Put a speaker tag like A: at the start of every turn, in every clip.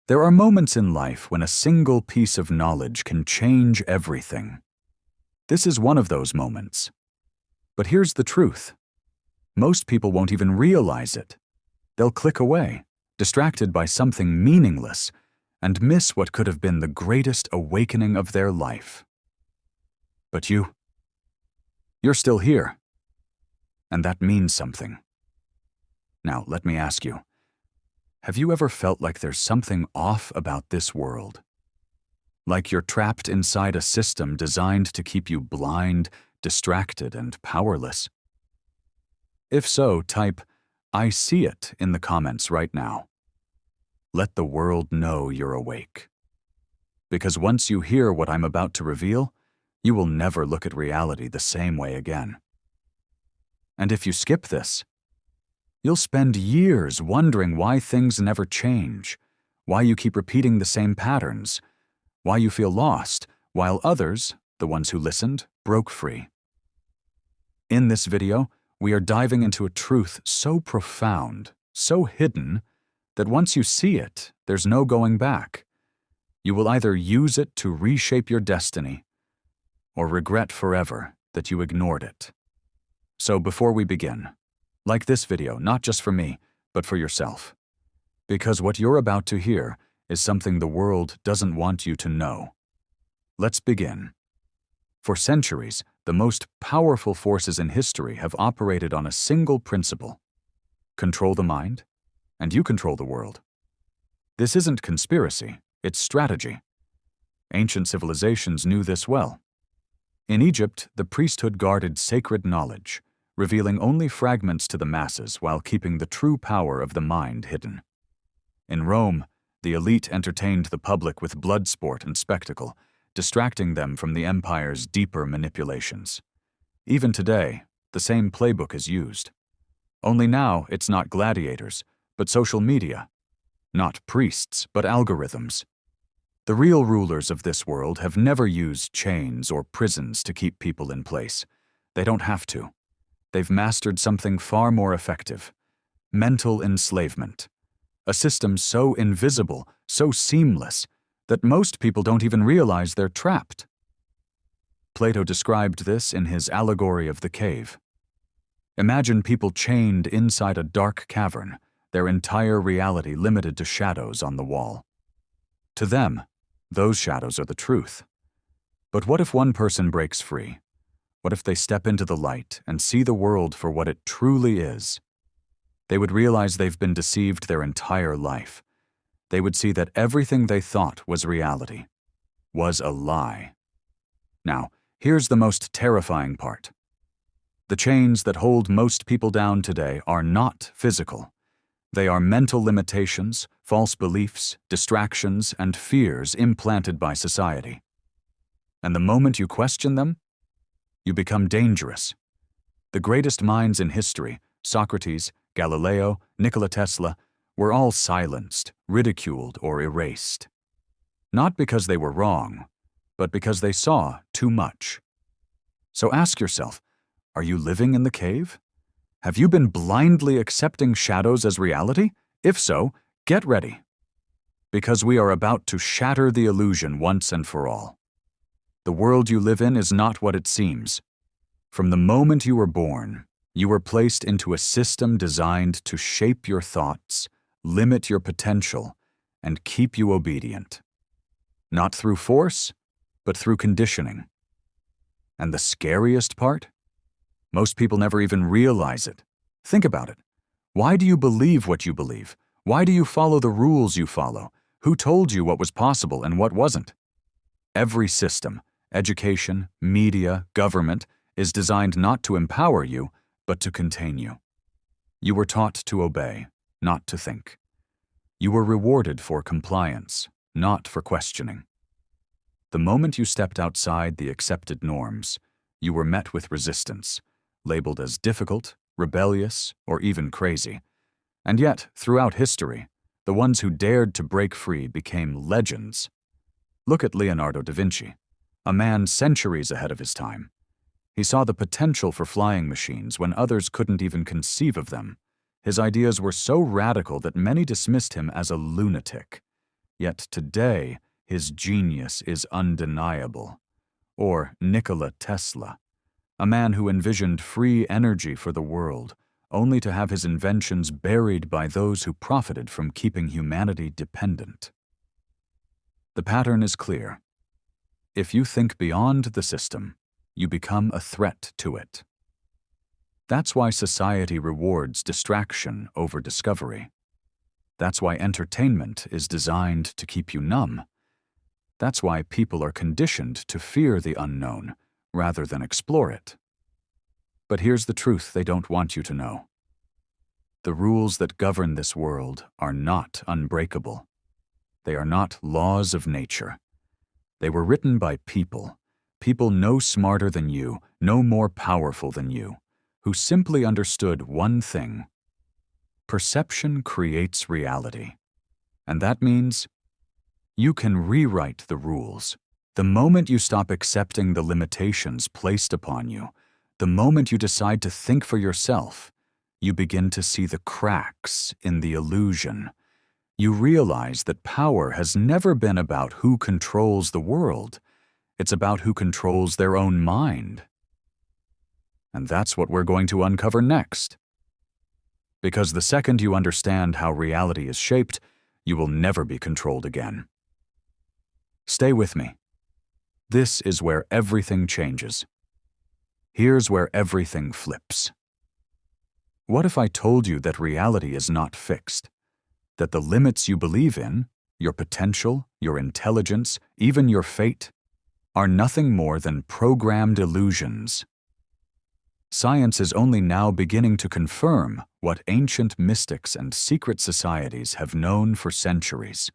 A: There are moments in life when a single piece of knowledge can change everything. This is one of those moments. But here's the truth. Most people won't even realize it. They'll click away, distracted by something meaningless, and miss what could have been the greatest awakening of their life. But you're still here. And that means something. Now, let me ask you, have you ever felt like there's something off about this world? Like you're trapped inside a system designed to keep you blind, distracted, and powerless? If so, type, "I see it" in the comments right now. Let the world know you're awake. Because once you hear what I'm about to reveal, you will never look at reality the same way again. And if you skip this, you'll spend years wondering why things never change, why you keep repeating the same patterns, why you feel lost, while others, the ones who listened, broke free. In this video, we are diving into a truth so profound, so hidden, that once you see it, there's no going back. You will either use it to reshape your destiny, or regret forever that you ignored it. So before we begin, like this video, not just for me, but for yourself. Because what you're about to hear is something the world doesn't want you to know. Let's begin. For centuries, the most powerful forces in history have operated on a single principle: control the mind, and you control the world. This isn't conspiracy, it's strategy. Ancient civilizations knew this well. In Egypt, the priesthood guarded sacred knowledge, revealing only fragments to the masses while keeping the true power of the mind hidden. In Rome, the elite entertained the public with blood sport and spectacle, distracting them from the empire's deeper manipulations. Even today, the same playbook is used. Only now it's not gladiators, but social media. Not priests, but algorithms. The real rulers of this world have never used chains or prisons to keep people in place. They don't have to. They've mastered something far more effective: mental enslavement. A system so invisible, so seamless, that most people don't even realize they're trapped. Plato described this in his allegory of the cave. Imagine people chained inside a dark cavern, their entire reality limited to shadows on the wall. To them, those shadows are the truth. But what if one person breaks free? What if they step into the light and see the world for what it truly is? They would realize they've been deceived their entire life. They would see that everything they thought was reality was a lie. Now, here's the most terrifying part. The chains that hold most people down today are not physical. They are mental limitations, false beliefs, distractions, and fears implanted by society. And the moment you question them, you become dangerous. The greatest minds in history, Socrates, Galileo, Nikola Tesla, were all silenced, ridiculed, or erased. Not because they were wrong, but because they saw too much. So ask yourself, are you living in the cave? Have you been blindly accepting shadows as reality? If so, get ready. Because we are about to shatter the illusion once and for all. The world you live in is not what it seems. From the moment you were born, you were placed into a system designed to shape your thoughts, limit your potential, and keep you obedient. Not through force, but through conditioning. And the scariest part? Most people never even realize it. Think about it. Why do you believe what you believe? Why do you follow the rules you follow? Who told you what was possible and what wasn't? Every system, education, media, government, is designed not to empower you, but to contain you. You were taught to obey, not to think. You were rewarded for compliance, not for questioning. The moment you stepped outside the accepted norms, you were met with resistance, labeled as difficult, rebellious, or even crazy. And yet, throughout history, the ones who dared to break free became legends. Look at Leonardo da Vinci, a man centuries ahead of his time. He saw the potential for flying machines when others couldn't even conceive of them. His ideas were so radical that many dismissed him as a lunatic. Yet today, his genius is undeniable. Or Nikola Tesla, a man who envisioned free energy for the world, only to have his inventions buried by those who profited from keeping humanity dependent. The pattern is clear. If you think beyond the system, you become a threat to it. That's why society rewards distraction over discovery. That's why entertainment is designed to keep you numb. That's why people are conditioned to fear the unknown rather than explore it. But here's the truth they don't want you to know. The rules that govern this world are not unbreakable. They are not laws of nature. They were written by people no smarter than you, no more powerful than you, who simply understood one thing. Perception creates reality. And that means you can rewrite the rules. The moment you stop accepting the limitations placed upon you, the moment you decide to think for yourself, you begin to see the cracks in the illusion. You realize that power has never been about who controls the world. It's about who controls their own mind. And that's what we're going to uncover next. Because the second you understand how reality is shaped, you will never be controlled again. Stay with me. This is where everything changes. Here's where everything flips. What if I told you that reality is not fixed? That the limits you believe in, your potential, your intelligence, even your fate, are nothing more than programmed illusions? Science is only now beginning to confirm what ancient mystics and secret societies have known for centuries.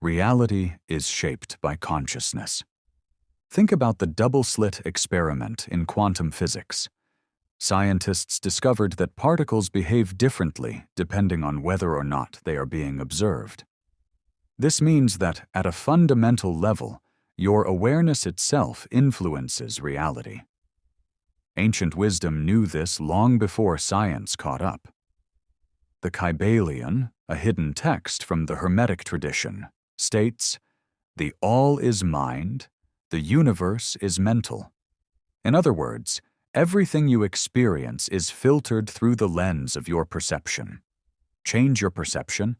A: Reality is shaped by consciousness. Think about the double-slit experiment in quantum physics. Scientists discovered that particles behave differently depending on whether or not they are being observed. This means that, at a fundamental level, your awareness itself influences reality. Ancient wisdom knew this long before science caught up. The Kybalion, a hidden text from the Hermetic tradition, states, "The all is mind, the universe is mental." In other words, everything you experience is filtered through the lens of your perception. Change your perception,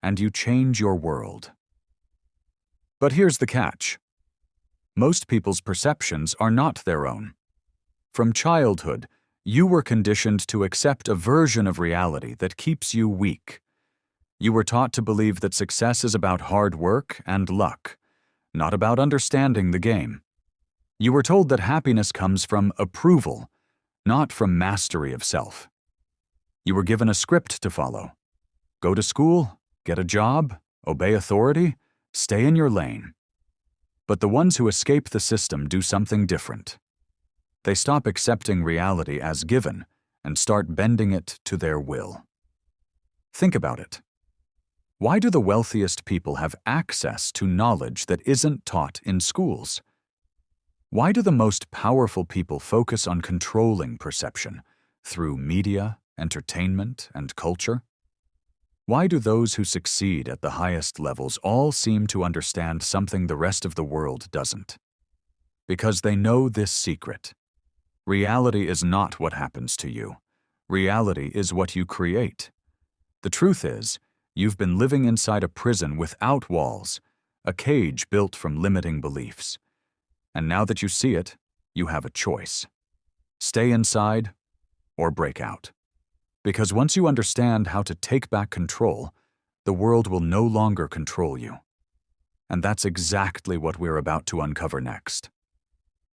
A: and you change your world. But here's the catch. Most people's perceptions are not their own. From childhood, you were conditioned to accept a version of reality that keeps you weak. You were taught to believe that success is about hard work and luck, not about understanding the game. You were told that happiness comes from approval, not from mastery of self. You were given a script to follow. Go to school, get a job, obey authority, stay in your lane. But the ones who escape the system do something different. They stop accepting reality as given and start bending it to their will. Think about it. Why do the wealthiest people have access to knowledge that isn't taught in schools? Why do the most powerful people focus on controlling perception through media, entertainment, and culture? Why do those who succeed at the highest levels all seem to understand something the rest of the world doesn't? Because they know this secret. Reality is not what happens to you. Reality is what you create. The truth is, you've been living inside a prison without walls, a cage built from limiting beliefs. And now that you see it, you have a choice. Stay inside or break out. Because once you understand how to take back control, the world will no longer control you. And that's exactly what we're about to uncover next.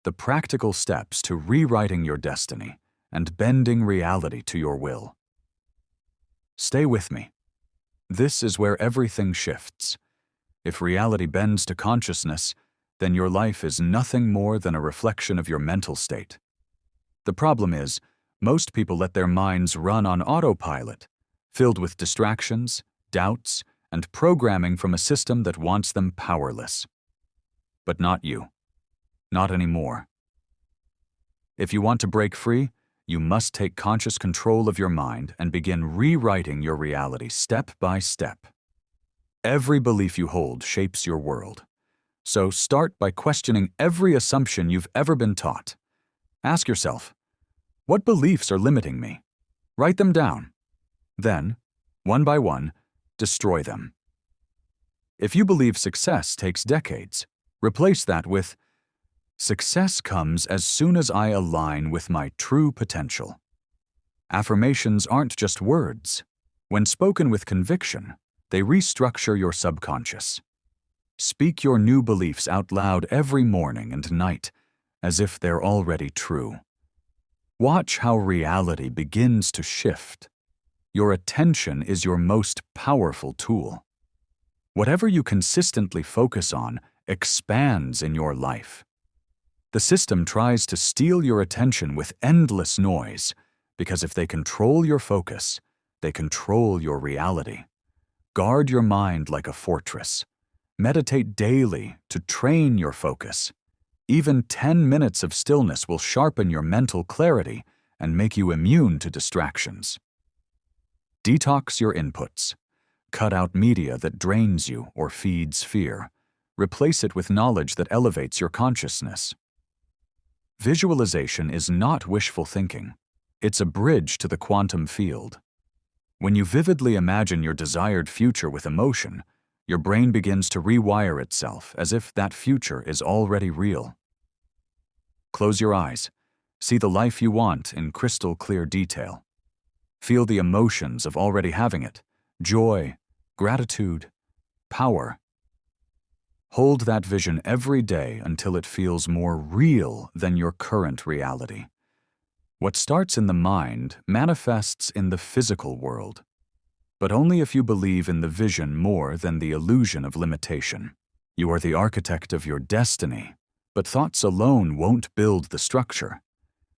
A: The practical steps to rewriting your destiny and bending reality to your will. Stay with me. This is where everything shifts. If reality bends to consciousness, then your life is nothing more than a reflection of your mental state. The problem is, most people let their minds run on autopilot, filled with distractions, doubts, and programming from a system that wants them powerless. But not you. Not anymore. If you want to break free, you must take conscious control of your mind and begin rewriting your reality step by step. Every belief you hold shapes your world. So start by questioning every assumption you've ever been taught. Ask yourself, what beliefs are limiting me? Write them down. Then, one by one, destroy them. If you believe success takes decades, replace that with, success comes as soon as I align with my true potential. Affirmations aren't just words. When spoken with conviction, they restructure your subconscious. Speak your new beliefs out loud every morning and night, as if they're already true. Watch how reality begins to shift. Your attention is your most powerful tool. Whatever you consistently focus on expands in your life. The system tries to steal your attention with endless noise, because if they control your focus, they control your reality. Guard your mind like a fortress. Meditate daily to train your focus. Even 10 minutes of stillness will sharpen your mental clarity and make you immune to distractions. Detox your inputs. Cut out media that drains you or feeds fear. Replace it with knowledge that elevates your consciousness. Visualization is not wishful thinking. It's a bridge to the quantum field. When you vividly imagine your desired future with emotion, your brain begins to rewire itself as if that future is already real. Close your eyes. See the life you want in crystal clear detail. Feel the emotions of already having it: joy, gratitude, power. Hold that vision every day until it feels more real than your current reality. What starts in the mind manifests in the physical world, but only if you believe in the vision more than the illusion of limitation. You are the architect of your destiny, but thoughts alone won't build the structure.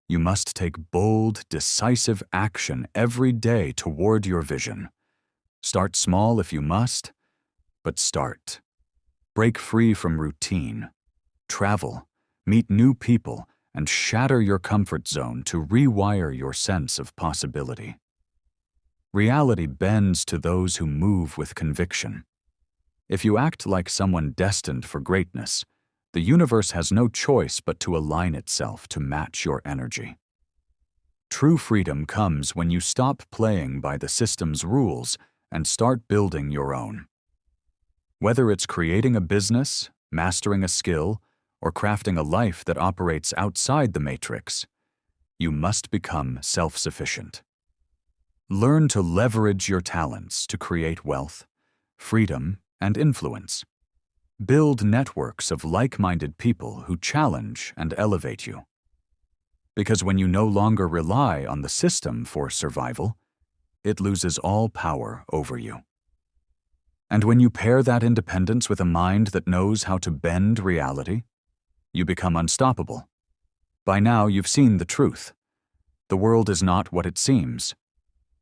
A: You must take bold, decisive action every day toward your vision. Start small if you must, but start. Break free from routine. Travel, meet new people, and shatter your comfort zone to rewire your sense of possibility. Reality bends to those who move with conviction. If you act like someone destined for greatness, the universe has no choice but to align itself to match your energy. True freedom comes when you stop playing by the system's rules and start building your own. Whether it's creating a business, mastering a skill, or crafting a life that operates outside the matrix, you must become self-sufficient. Learn to leverage your talents to create wealth, freedom, and influence. Build networks of like-minded people who challenge and elevate you. Because when you no longer rely on the system for survival, it loses all power over you. And when you pair that independence with a mind that knows how to bend reality, you become unstoppable. By now, you've seen the truth. The world is not what it seems.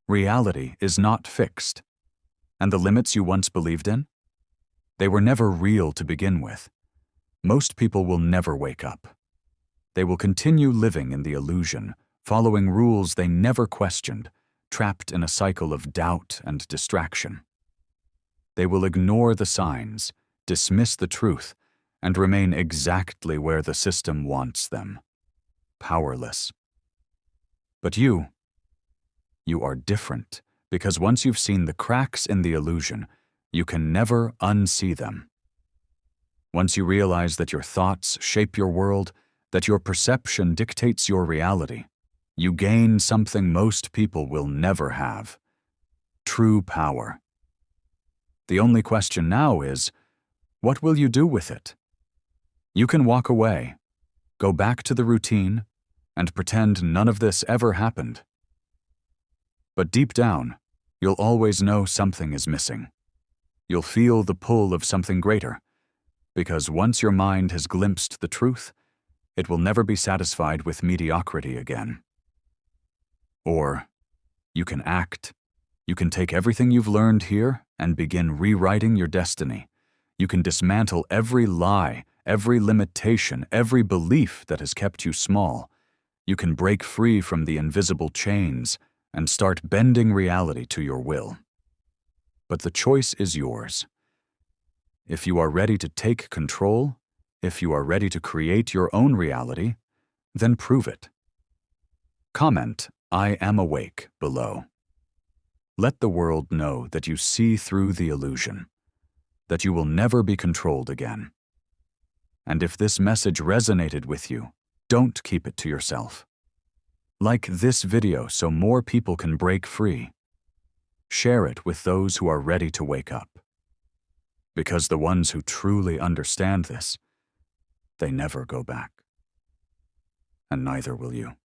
A: Reality is not fixed. And the limits you once believed in? They were never real to begin with. Most people will never wake up. They will continue living in the illusion, following rules they never questioned, trapped in a cycle of doubt and distraction. They will ignore the signs, dismiss the truth, and remain exactly where the system wants them, powerless. But you are different, because once you've seen the cracks in the illusion, you can never unsee them. Once you realize that your thoughts shape your world, that your perception dictates your reality, you gain something most people will never have: true power. The only question now is, what will you do with it? You can walk away, go back to the routine, and pretend none of this ever happened. But deep down, you'll always know something is missing. You'll feel the pull of something greater, because once your mind has glimpsed the truth, it will never be satisfied with mediocrity again. Or, you can act. You can take everything you've learned here and begin rewriting your destiny. You can dismantle every lie, every limitation, every belief that has kept you small. You can break free from the invisible chains and start bending reality to your will. But the choice is yours. If you are ready to take control, if you are ready to create your own reality, then prove it. Comment, "I am awake," below. Let the world know that you see through the illusion, that you will never be controlled again. And if this message resonated with you, don't keep it to yourself. Like this video so more people can break free. Share it with those who are ready to wake up. Because the ones who truly understand this, they never go back. And neither will you.